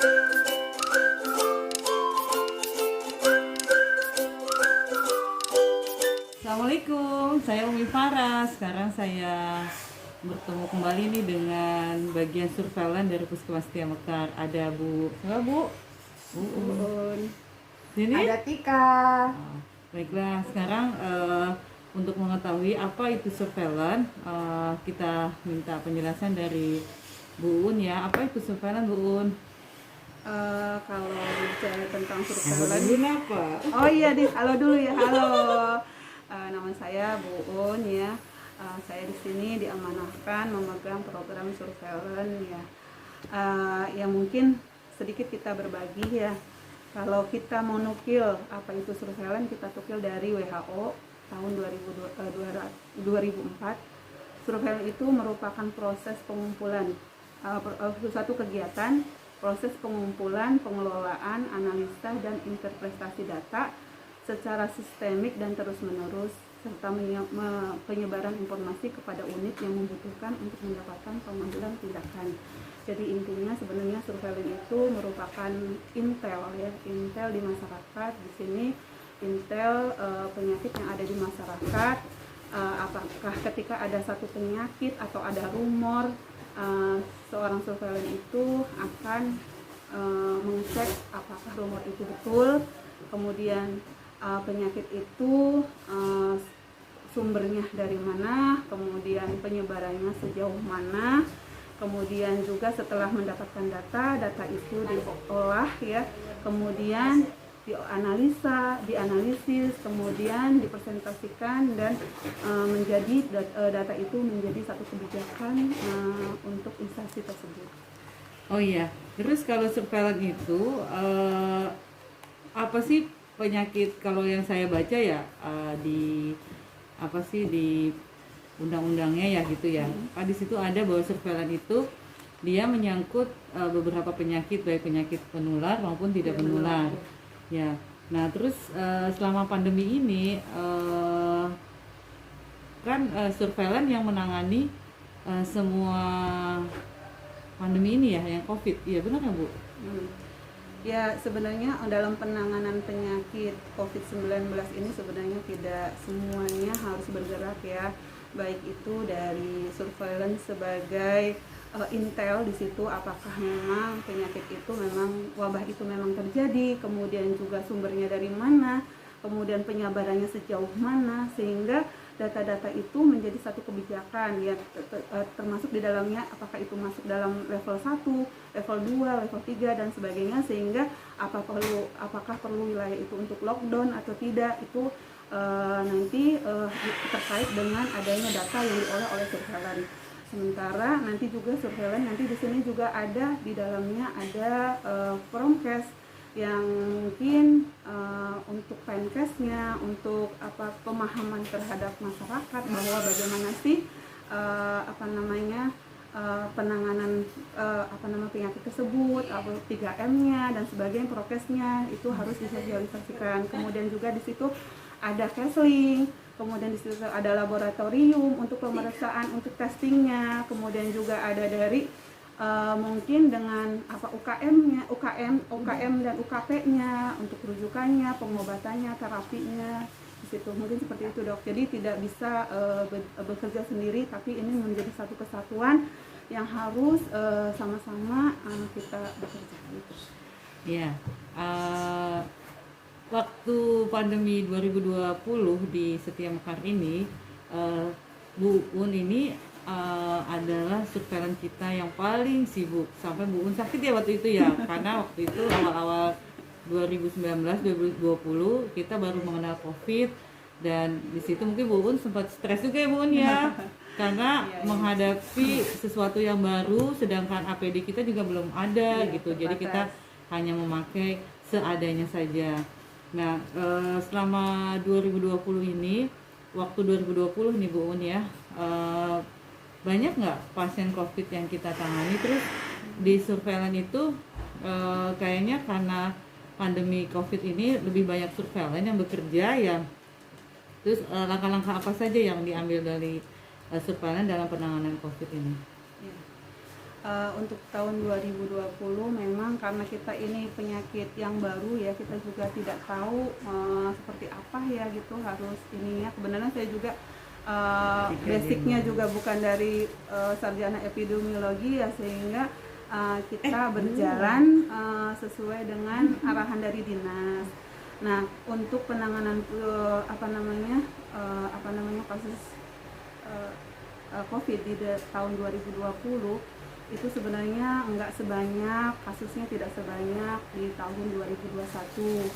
Assalamualaikum, saya Umi Farah. Sekarang saya bertemu kembali nih dengan bagian surveillance dari Puskesmas Setia Mekar. Ada Bu, siapa Bu? Bun. Sini? Ada Tika. Ah, baiklah, sekarang untuk mengetahui apa itu surveillance, kita minta penjelasan dari Bu Un ya. Apa itu surveillance Bu Un? Kalau bicara tentang Halo surveillance, dulu apa? oh iya, halo dulu ya, halo. Nama saya Bu Un ya. Saya di sini diamanahkan memegang program surveillance ya. Ya mungkin sedikit kita berbagi ya. Kalau kita mau nukil apa itu surveillance, kita nukil dari WHO tahun 2004. Surveillance itu merupakan proses pengumpulan suatu kegiatan, proses pengumpulan, pengelolaan, analisa, dan interpretasi data secara sistemik dan terus-menerus, serta penyebaran informasi kepada unit yang membutuhkan untuk mendapatkan pengambilan tindakan. Jadi intinya sebenarnya surveillance itu merupakan intel ya, intel di masyarakat. Di sini intel penyakit yang ada di masyarakat, apakah ketika ada satu penyakit atau ada rumor, seorang surveillance itu akan mengecek apakah rumor itu betul, kemudian penyakit itu sumbernya dari mana, kemudian penyebarannya sejauh mana, kemudian juga setelah mendapatkan data itu diolah ya, kemudian dianalisis, kemudian dipresentasikan dan menjadi data itu menjadi satu kebijakan untuk instansi tersebut. Oh iya, terus kalau surveillance itu apa sih penyakit? Kalau yang saya baca ya di apa sih di undang-undangnya ya gitu ya. Di situ ada bahwa surveillance itu dia menyangkut beberapa penyakit, baik penyakit penular maupun tidak penular. Ya. Nah, terus selama pandemi ini kan surveillance yang menangani semua pandemi ini ya, yang COVID. Iya benar ya Bu? Ya sebenarnya dalam penanganan penyakit COVID-19 ini sebenarnya tidak semuanya harus bergerak ya, baik itu dari surveillance sebagai intel di situ apakah memang penyakit itu memang wabah itu memang terjadi, kemudian juga sumbernya dari mana, kemudian penyebarannya sejauh mana, sehingga data-data itu menjadi satu kebijakan ya, termasuk di dalamnya apakah itu masuk dalam level 1, level 2, level 3 dan sebagainya, sehingga apakah perlu wilayah itu untuk lockdown atau tidak, itu nanti terkait dengan adanya data yang diolah oleh surveillance. Sementara nanti juga surveillance nanti di sini juga ada di dalamnya ada promkes yang mungkin untuk penkesnya, untuk pemahaman terhadap masyarakat bahwa bagaimana sih penanganan penyakit tersebut, 3M-nya dan sebagainya, prokesnya itu harus disosialisasikan. Kemudian juga di situ ada counseling, kemudian di situ ada laboratorium untuk pemeriksaan, untuk testingnya, kemudian juga ada dari mungkin dengan UKM-nya, UKM dan UKP-nya untuk rujukannya, pengobatannya, terapinya di situ. Mungkin seperti itu Dok. Jadi tidak bisa bekerja sendiri, tapi ini menjadi satu kesatuan yang harus sama-sama kita bekerja gitu. Ya. Waktu pandemi 2020 di Setia Mekar ini, Bu Un ini adalah surveillance kita yang paling sibuk, sampai Bu Un sakit ya waktu itu ya, karena waktu itu awal-awal 2019-2020 kita baru mengenal COVID, dan di situ mungkin Bu Un sempat stres juga ya Bu Un ya, karena menghadapi sesuatu yang baru, sedangkan APD kita juga belum ada gitu, jadi kita hanya memakai seadanya saja. Nah, selama 2020 ini, waktu 2020 nih Bu Un ya, banyak nggak pasien COVID yang kita tangani? Terus di surveillance itu kayaknya karena pandemi COVID ini lebih banyak surveillance yang bekerja ya. Terus langkah-langkah apa saja yang diambil dari surveillance dalam penanganan COVID ini? Untuk tahun 2020 memang memang karena kita ini penyakit yang baru ya, kita juga tidak tahu seperti apa ya gitu harus ininya. Kebenaran saya juga basicnya juga bukan dari sarjana epidemiologi ya, sehingga kita berjalan sesuai dengan arahan dari dinas. Nah, untuk penanganan kasus COVID di tahun 2020 itu sebenarnya enggak sebanyak, kasusnya tidak sebanyak di tahun 2021.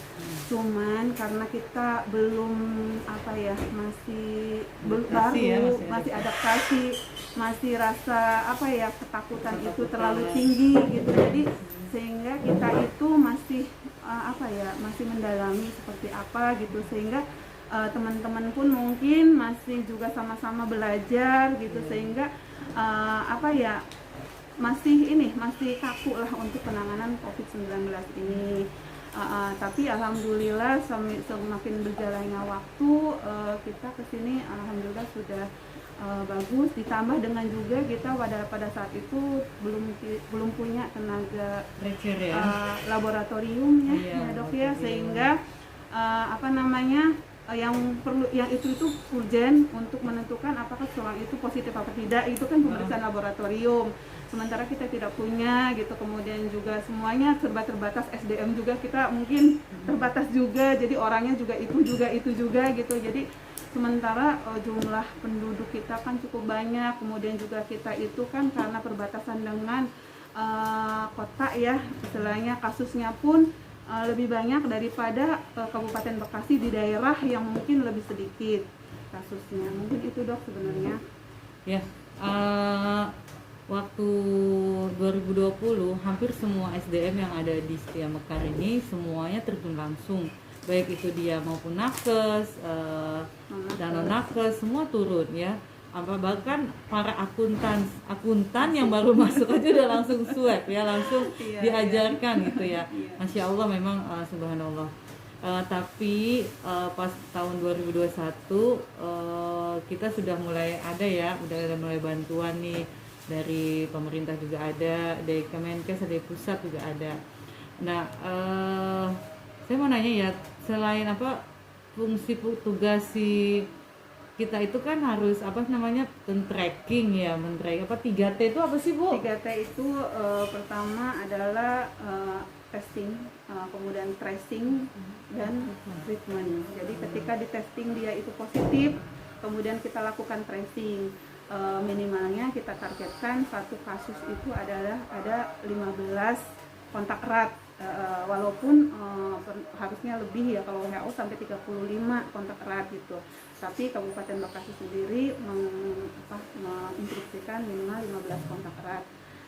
Cuman karena kita belum masih adaptasi, masih rasa ketakutan itu terlalu tinggi gitu. Jadi sehingga kita itu masih masih mendalami seperti apa gitu, sehingga teman-teman pun mungkin masih juga sama-sama belajar gitu, sehingga masih kaku lah untuk penanganan COVID-19 ini. Tapi alhamdulillah semakin berjalannya waktu, kita kesini alhamdulillah sudah bagus. Ditambah dengan juga kita pada saat itu belum punya tenaga laboratorium ya dok ya, sehingga yang itu urgen untuk menentukan apakah seseorang itu positif apa tidak, itu kan pemeriksaan laboratorium. Sementara kita tidak punya gitu, kemudian juga semuanya serba terbatas, SDM juga kita mungkin terbatas juga, jadi orangnya juga itu juga gitu. Jadi sementara jumlah penduduk kita kan cukup banyak, kemudian juga kita itu kan karena perbatasan dengan kota ya, istilahnya kasusnya pun lebih banyak daripada Kabupaten Bekasi di daerah yang mungkin lebih sedikit kasusnya. Mungkin itu dok sebenarnya. Ya, waktu 2020 hampir semua SDM yang ada di Setia Mekar ini semuanya terjun langsung, baik itu dia maupun nakes, dan non-nakes semua turun ya. Bahkan para akuntan yang baru masuk aja udah langsung swab ya, langsung diajarkan gitu ya. Masya Allah memang subhanallah. Tapi pas tahun 2021 kita sudah mulai ada ya, udah mulai bantuan nih dari pemerintah juga ada, dari Kemenkes, dari pusat juga ada. Nah, saya mau nanya ya, selain fungsi tugas si kita itu kan harus tracking ya, 3T itu apa sih Bu? 3T itu pertama adalah testing, kemudian tracing dan treatment. Jadi ketika di testing dia itu positif, kemudian kita lakukan tracing. Minimalnya kita targetkan satu kasus itu adalah ada 15 kontak erat, walaupun harusnya lebih ya, kalau WHO sampai 35 kontak erat gitu. Tapi Kabupaten Bekasi sendiri menginstruksikan minimal 15 kontak erat.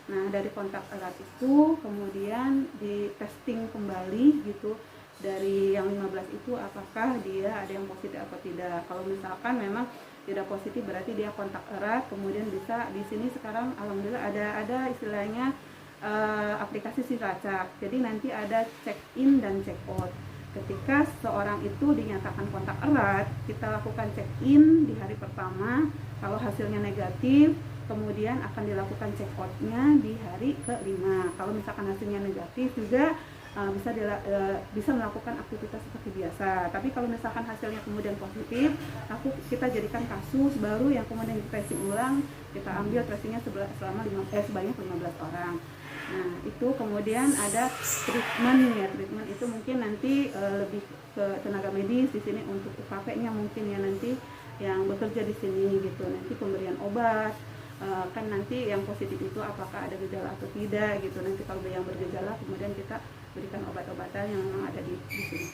Nah, dari kontak erat itu kemudian di testing kembali gitu, dari yang 15 itu apakah dia ada yang positif atau tidak. Kalau misalkan memang tidak positif berarti dia kontak erat, kemudian bisa di sini sekarang alhamdulillah ada istilahnya aplikasi Silacak. Jadi nanti ada check in dan check out. Ketika seorang itu dinyatakan kontak erat, kita lakukan check in di hari pertama. Kalau hasilnya negatif, kemudian akan dilakukan check out-nya di hari ke-5. Kalau misalkan hasilnya negatif juga bisa melakukan aktivitas seperti biasa. Tapi kalau misalkan hasilnya kemudian positif, kita jadikan kasus baru yang kemudian di tracing ulang, kita ambil tracingnya sebanyak 15 orang. Nah, itu kemudian ada treatment ya. Treatment itu mungkin nanti lebih ke tenaga medis di sini, untuk UKP-nya mungkin ya nanti yang bekerja di sini gitu. Nanti pemberian obat, kan nanti yang positif itu apakah ada gejala atau tidak gitu. Nanti kalau yang bergejala kemudian kita berikan obat-obatan yang memang ada di sini.